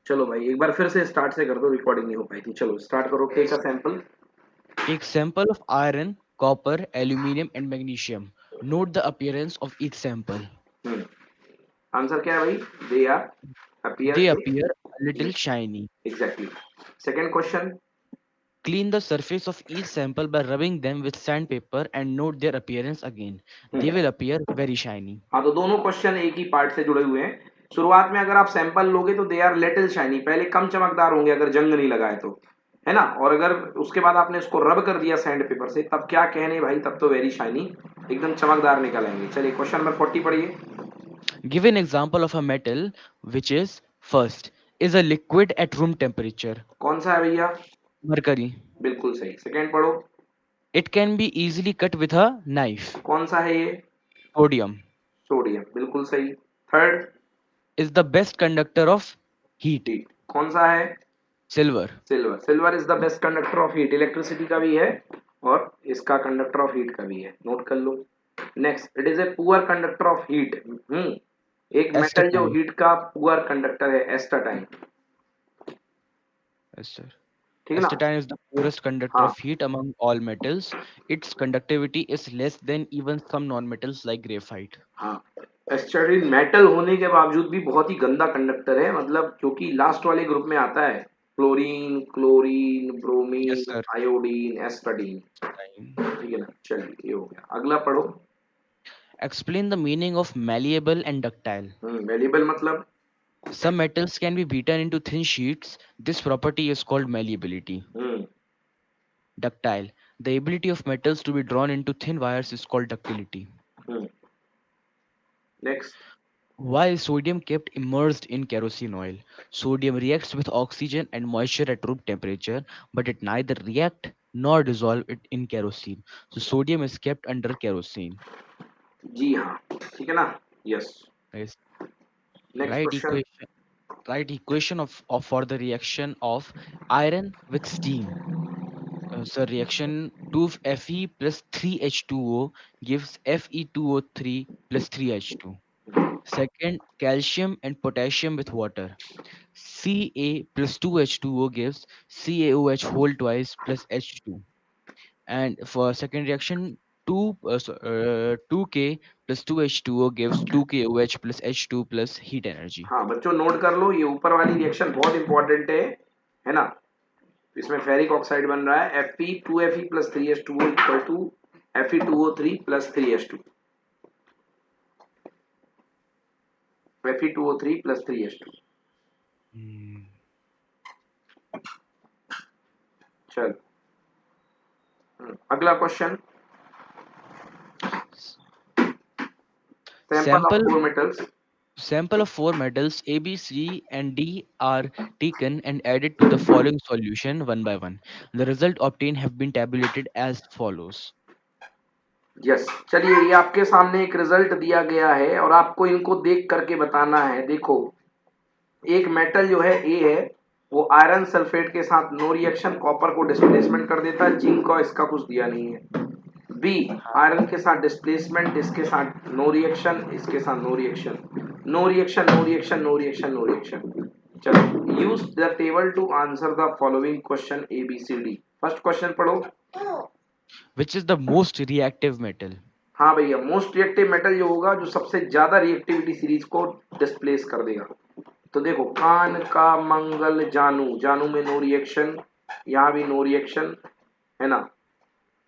चलो भाई एक बार फिर से स्टार्ट से कर दो, रिकॉर्डिंग नहीं हो पाई थी। चलो स्टार्ट करो। Take a sample. Take sample of iron, copper, aluminium, and magnesium. Note the appearance of each sample. Answer क्या है भाई? They are They appear a. appear a little shiny. Exactly. Second question. Clean the surface of each sample by rubbing them with sandpaper and note their appearance again. They will appear very shiny. हाँ, तो दोनों question एक ही part से जुड़े हुए हैं। शुरुआत में अगर आप सैंपल लोगे तो दे आर लिटिल शाइनी, पहले कम चमकदार होंगे अगर जंग नहीं लगा है तो, है ना। और अगर उसके बाद आपने इसको रब कर दिया सैंड पेपर से, तब क्या कहने भाई, तब तो वेरी शाइनी, एकदम चमकदार निकल आएंगे। चलिए क्वेश्चन नंबर 40 पढ़िए। Give an example of a metal which is first is a liquid at room temperature. कौन सा है भैया? Mercury. बिल्कुल सही। सेकंड पढ़ो। It can be easily cut with a knife. कौन सा है ये? Sodium सोडियम, बिल्कुल सही। Third. is the best conductor of heat. Heat, कौन सा है? Silver. Silver. Silver is the best conductor of heat, electricity का भी है और इसका कंडक्टर ऑफ हीट का भी है, नोट कर लो। Next, it is a poor conductor of heat. एक मेटल जो Astatine. हीट का पुअर कंडक्टर है, एस्टाटाइन। Yes, sir. ठीक है ना? Astatine is the poorest conductor हाँ of heat among all metals. Its conductivity is less than even some non-metals like graphite. हाँ। एस्टाटाइन metal होने के बावजूद भी बहुत ही गंदा कंडक्टर है, मतलब क्योंकि लास्ट वाले ग्रुप में आता है, chlorine, chlorine, Yes, bromine, sir. Iodine, astatine. Astatine. ठीक है ना? चलिए ये हो गया, अगला पढ़ो। Explain the meaning of malleable and ductile. Variable मतलब? Some metals can be beaten into thin sheets. This property is called malleability. Hmm Ductile. The ability of metals to be drawn into thin wires is called ductility. Hmm next. Why is sodium kept immersed in kerosene oil? Sodium reacts with oxygen and moisture at room temperature, but it neither react nor dissolve it in kerosene. So sodium is kept under kerosene. जी हाँ, ठीक है ना? Yes. Yes. Next Right question. equation. Right equation of for the reaction of iron with steam. So reaction 2Fe plus 3H2O gives Fe2O3 plus 3H2. Second, calcium and potassium with water. Ca plus 2H2O gives CaOH whole twice plus H2. And for second reaction, 2K plus 2H2O gives 2KOH plus H2 plus heat energy. हाँ बच्चों, note कर लो, ये ऊपर वाली reaction बहुत important है ना। इसमें फेरिक ऑक्साइड बन रहा है, Fe2Fe plus 3H2O equal to Fe2O3 plus 3H2। Fe2O3 plus 3H2। Hmm. चल, अगला question. Sample of Sample four metals. Sample of four metals A, B, C, and D are taken and added to the following solution one by one. The result obtained have been tabulated as follows. Yes, चलिए ये आपके सामने एक result दिया गया है और आपको इनको देख करके बताना है। देखो, एक मेटल जो है ए है, वो आयरन सल्फेट के साथ नो रिएक्शन, कॉपर को डिस्प्लेसमेंट कर देता है। जिंक का इसका कुछ दिया नहीं है। बी, आयरन के साथ डिस्प्लेसमेंट, इसके साथ नो रिएक्शन, इसके साथ no reaction, no reaction, no reaction, no reaction, no reaction. चलो, use the table to answer the following question A B C D. First question पढ़ो। Which is the most reactive metal? हाँ भैया, most reactive metal जो होगा, जो सबसे ज्यादा reactivity series को डिस्प्लेस कर देगा। तो देखो, कान का मंगल जानू, जानू में नो रिएक्शन, यहाँ भी नो रिएक्शन, है ना।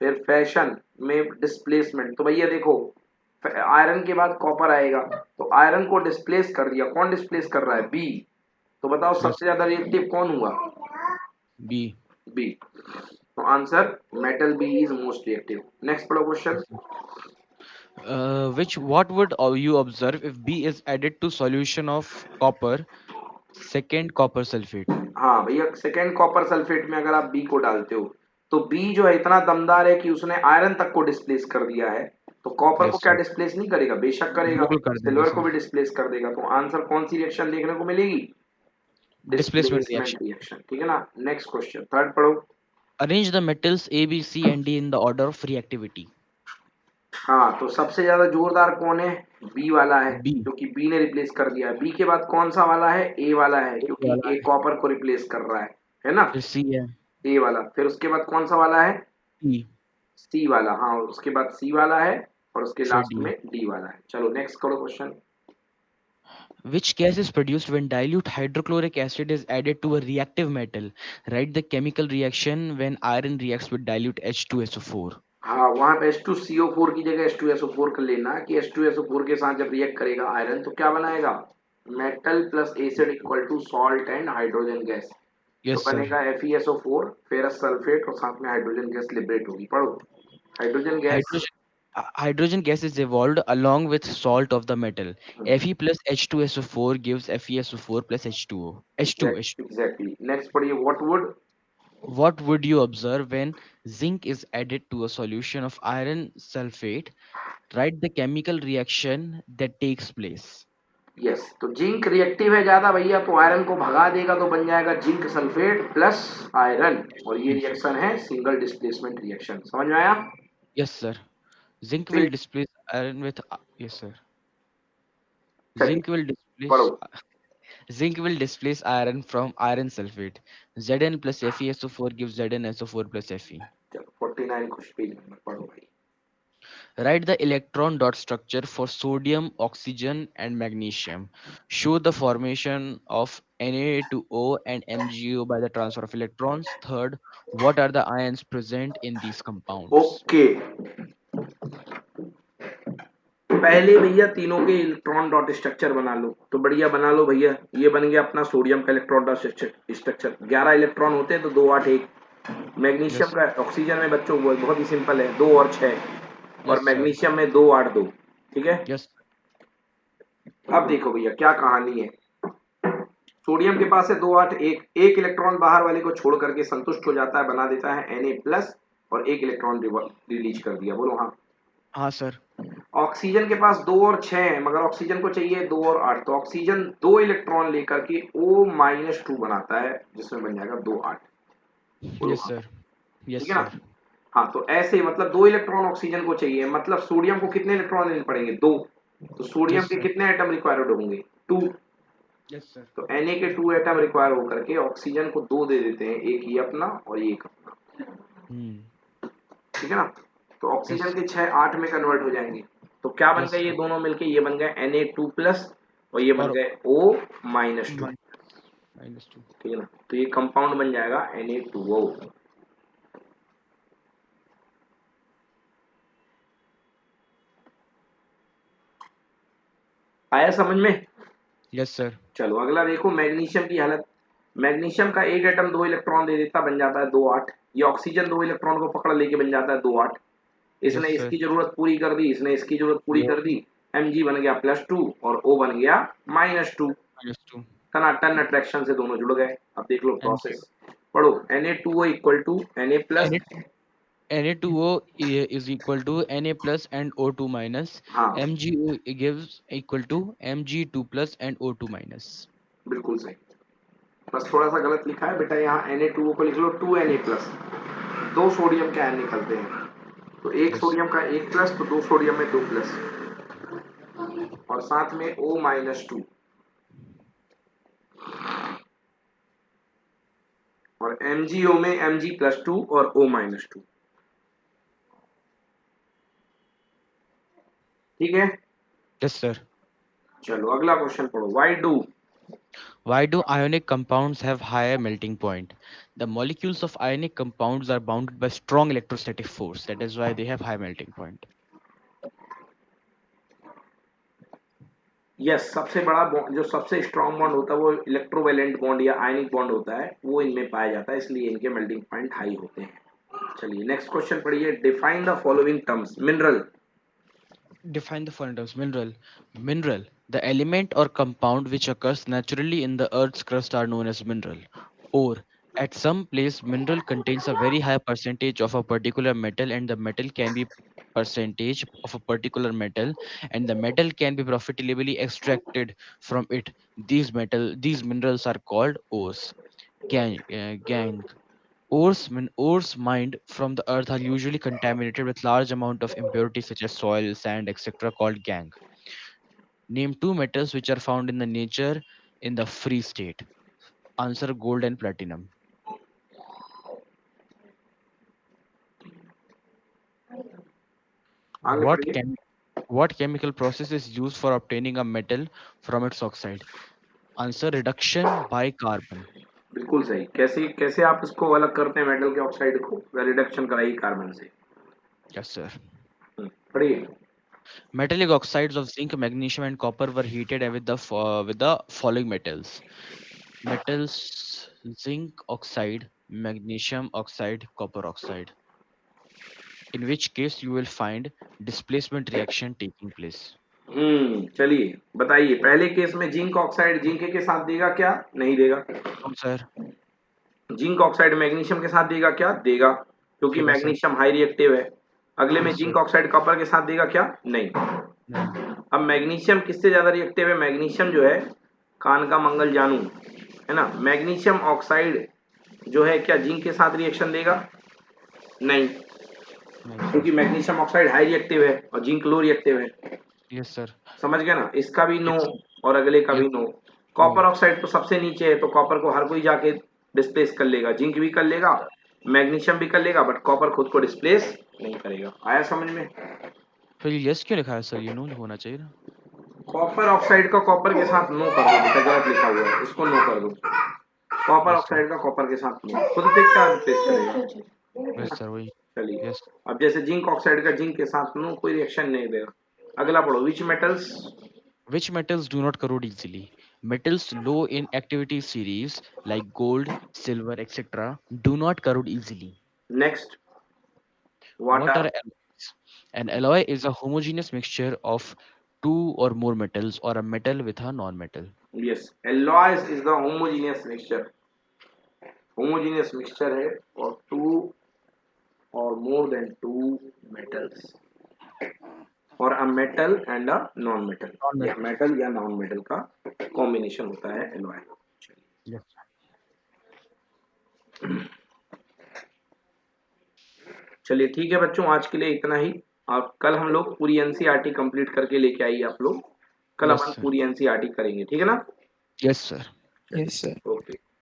फिर फैशन में डिस्प्लेसमेंट, तो भैया देखो, आयरन के बाद कॉपर आएगा, तो आयरन को डिस्प्लेस कर दिया। कौन डिस्प्लेस कर रहा है? बी। तो बताओ Yes, सबसे ज्यादा रिएक्टिव कौन हुआ? B. बी। तो answer metal B is most reactive. Next पढ़ो question. Yes, sir. Which what would you observe if B is added to solution of copper, second copper sulfate? हाँ भैया, सेकेंड कॉपर सल्फेट में अगर आप B को डालते हो, तो बी जो है इतना दमदार है कि उसने आयरन तक को डिस्प्लेस कर दिया है। तो कॉपर को Yes, क्या sir. डिस्प्लेस नहीं करेगा? बेशक करेगा। बिल्कुल कर देगा सिल्वर को सर. भी डिस्प्लेस कर देगा। तो आंसर कौन सी रिएक्शन देखने को मिलेगी? Displacement displacement reaction. रिएक्शन, ठीक है ना। नेक्स्ट क्वेश्चन, थर्ड पढ़ो। Arrange the metals A, B, C, and D in the order of reactivity. हाँ, तो सबसे ज्यादा जोरदार कौन है? बी वाला है, B. क्योंकि बी ने रिप्लेस कर दिया। बी के बाद कौन सा वाला है? ए वाला है, A क्योंकि वाला ए है, कॉपर को रिप्लेस कर रहा है ना? फिर C है, ए वाला, फिर उसके बाद कौन सा वाला है? P, सी वाला, हाँ, और उसके बाद सी वाला है, और उसके फिर लास्ट D. में डी वाला है। चलो नेक्स्ट करो question. Which gas is produced when dilute hydrochloric acid is added to a reactive metal? Write the chemical reaction when iron reacts with dilute H2SO4. हाँ, वहां पे H2CO4 की जगह H2SO4 कर लेना कि H2SO4 के साथ जब रिएक्ट करेगा आयरन तो क्या बनाएगा? Metal plus acid equal to salt and hydrogen gas. तो Yes, sir. बनेगा FeSO4 फेरस सल्फेट और साथ में हाइड्रोजन गैस लिबरेट होगी। पढ़ो। Hydrogen gas. Hydrogen gas is evolved along with salt of the metal. Fe plus H2SO4 gives FeSO4 plus H2O. H2, H2. Exactly, next पढ़िए। What would. What would you observe when zinc is added to a solution of iron sulfate? Write the chemical reaction that takes place. Yes, तो zinc reactive है ज्यादा भैया, तो iron को भगा देगा, तो बन जाएगा जिंक सल्फेट प्लस आयरन। और ये रिएक्शन है सिंगल डिस्प्लेसमेंट रिएक्शन। समझ में आया? Yes, sir. Zinc will फिर displace iron with yes, sir. चलिए Zinc will पढ़ो। displace zinc will displace iron from iron sulfate. Zn plus FeSO4 gives ZnSO4 plus Fe. चलो 49 कुछ पेज नंबर पढ़ो भाई। Write the electron dot structure for sodium, oxygen, and magnesium. Show the formation of Na2O and MgO by the transfer of electrons. Third, what are the ions present in these compounds? Okay, पहले भैया तीनों के electron dot structure बना लो। तो बढ़िया बना लो भैया। ये बन गया अपना सोडियम का इलेक्ट्रॉन डॉट स्ट्रक्चर, 11 इलेक्ट्रॉन होते हैं तो 2 8 1। मैग्नीशियम Yes, का, ऑक्सीजन में बच्चों वो बहुत ही सिंपल है, 2 और 6। और yes, sir. मैग्नीशियम में 2 8 2। ठीक है। Yes, अब देखो भैया क्या कहानी है। सोडियम के पास है 2 8 1, एक इलेक्ट्रॉन बाहर वाले को छोड़ करके संतुष्ट हो जाता है, बना देता है Na प्लस, और एक इलेक्ट्रॉन रिलीज कर दिया। बोलो हाँ। हाँ सर। ऑक्सीजन के पास 2 और 6 है, मगर ऑक्सीजन को चाहिए 2 और 8, तो ऑक्सीजन 2 इलेक्ट्रॉन लेकर के O-2 बनाता है, जिसमें बन जाएगा 2 8। बोलो Yes, हाँ। sir. Yes, ठीक है ना? sir. हाँ, तो ऐसे ही मतलब 2 इलेक्ट्रॉन ऑक्सीजन को चाहिए, मतलब सोडियम को कितने इलेक्ट्रॉन लेने पड़ेंगे? 2। तो सोडियम Yes, के sir. कितने एटम रिक्वायर्ड होंगे? 2। Yes, sir. तो Na के 2 एटम रिक्वायर होकर के ऑक्सीजन को 2 दे देते हैं, एक ये अपना और ये एक अपना। Hmm. ठीक है ना? तो ऑक्सीजन Yes, के 6 8 में कन्वर्ट हो जाएंगे। तो क्या बन yes, गए ये sir. दोनों मिलके? ये बन गए Na2 प्लस, और ये बन और गए O-2। minus minus two. ठीक है ना? तो ये कंपाउंड बन जाएगा Na2O। आया समझ में? Yes, sir. चलो अगला देखो, मैग्नीशियम की हालत। मैग्नीशियम का एक एटम 2 इलेक्ट्रॉन दे देता, बन जाता है 2 8। ये ऑक्सीजन 2 इलेक्ट्रॉन को पकड़ लेके बन जाता है 2 8। Yes, इसने sir. इसकी जरूरत पूरी कर दी, इसने इसकी जरूरत पूरी वो कर दी। Mg बन गया +2 और O बन गया -2। minus two. टनाटन अट्रैक्शन से दोनों जुड़ गए। अब देख लो And प्रोसेस। पढ़ो। Na2O equal to Na plus. Na Na2O is equal to Na plus and O2 minus. हाँ, MgO gives equal to Mg2 plus and O2 minus. बिल्कुल सही। बस थोड़ा सा गलत लिखा है बेटा, यहाँ Na2O को लिख लो 2Na प्लस। 2 सोडियम के आयन निकलते हैं, तो एक Yes. सोडियम का 1 प्लस, तो 2 सोडियम में 2 प्लस, और साथ में O-2। और MgO में Mg+2 और O-2। ठीक है। Yes, sir. चलो अगला क्वेश्चन पढ़ो। Why do. Why do ionic compounds have higher melting point? The molecules of ionic compounds are bounded by strong electrostatic force. That is why they have high melting point. Yes, सबसे बड़ा bond, जो सबसे strong bond होता है वो electrovalent bond या ionic bond होता है, वो इनमें पाया जाता है, इसलिए इनके मेल्टिंग पॉइंट हाई होते हैं। चलिए नेक्स्ट क्वेश्चन पढ़िए। Define the following terms. Mineral. Define the following terms. Mineral. The element or compound which occurs naturally in the Earth's crust are known as mineral. Or, at some place, mineral contains a very high percentage of a particular metal, and the metal can be percentage of a particular metal, and the metal can be profitably extracted from it. These minerals are called ores. Gang. Ores mined from the earth are usually contaminated with large amount of impurities such as soil, sand, etc. called gangue. Name two metals which are found in the nature in the free state. Answer: gold and platinum. आगे What बढ़िए। can what chemical process is used for obtaining a metal from its oxide? Answer: reduction by carbon. बिल्कुल सही। कैसे कैसे आप इसको अलग करते हैं मेटल के ऑक्साइड को? रिडक्शन कराइए कार्बन से। Yes, sir. पढ़िए। Metallic oxides of zinc, magnesium, and copper were heated with the following metals: metals zinc oxide, magnesium oxide, copper oxide. In which case you will find displacement reaction taking place. चलिए बताइए, पहले case में zinc oxide zinc के साथ देगा क्या? नहीं देगा। No, sir. Zinc oxide magnesium के साथ देगा क्या? देगा, क्योंकि देगा सर। मैग्नीशियम हाई रिएक्टिव है। अगले में yes zinc sir. Oxide copper के साथ देगा क्या? नहीं। नहीं। अब मैग्नीशियम किससे ज्यादा रिएक्टिव है? मैग्नीशियम जो है कान का मंगल जानू है ना। मैग्नीशियम ऑक्साइड जो है क्या जिंक के साथ रिएक्शन देगा? नहीं, नहीं क्योंकि sir. Magnesium oxide high reactive है और जिंक लो रिएक्टिव है। Yes sir. समझ गए ना? इसका भी नो यस। और अगले का भी yes. No. No. Copper oxide तो सबसे नीचे है, तो कॉपर को हर कोई जाके डिस्प्लेस कर लेगा। जिंक भी कर लेगा, मैग्नीशियम भी कर लेगा, बट कॉपर खुद को डिस्प्लेस नहीं करेगा। आया समझ में? फिर यस क्यों लिखा है सर? ये नो होना चाहिए ना। कॉपर ऑक्साइड का कॉपर के साथ नो कर दो बेटा, गलत लिखा हुआ है, इसको नो कर दो। Copper yes sir. ऑक्साइड का कॉपर के साथ नो, खुद से क्या रिप्लेस करेगा? यस सर वही। चलिए, यस। अब जैसे जिंक ऑक्साइड का जिंक के साथ नो, कोई रिएक्शन नहीं देगा। अगला पढ़ो, विच metals. Which metals do not corrode easily? Metals low in activity series like gold, silver, etc. do not corrode easily. Next, what What are. are alloys? An alloy is a homogeneous mixture of two or more metals or a metal with a non-metal. Yes, alloys is the homogeneous mixture. Homogeneous mixture है और to और more than to metals और a metal and a non metal, या Non-metal. Metal या non metal का combination होता है alloy. Yes. चलिए ठीक है बच्चों, आज के लिए इतना ही। और कल हम लोग पूरी एनसीईआरटी कंप्लीट करके लेके आइए आप लोग। कल Yes, अपन sir. पूरी एनसीईआरटी करेंगे, ठीक है ना? Yes, sir. चलिए, Yes, sir. ओके।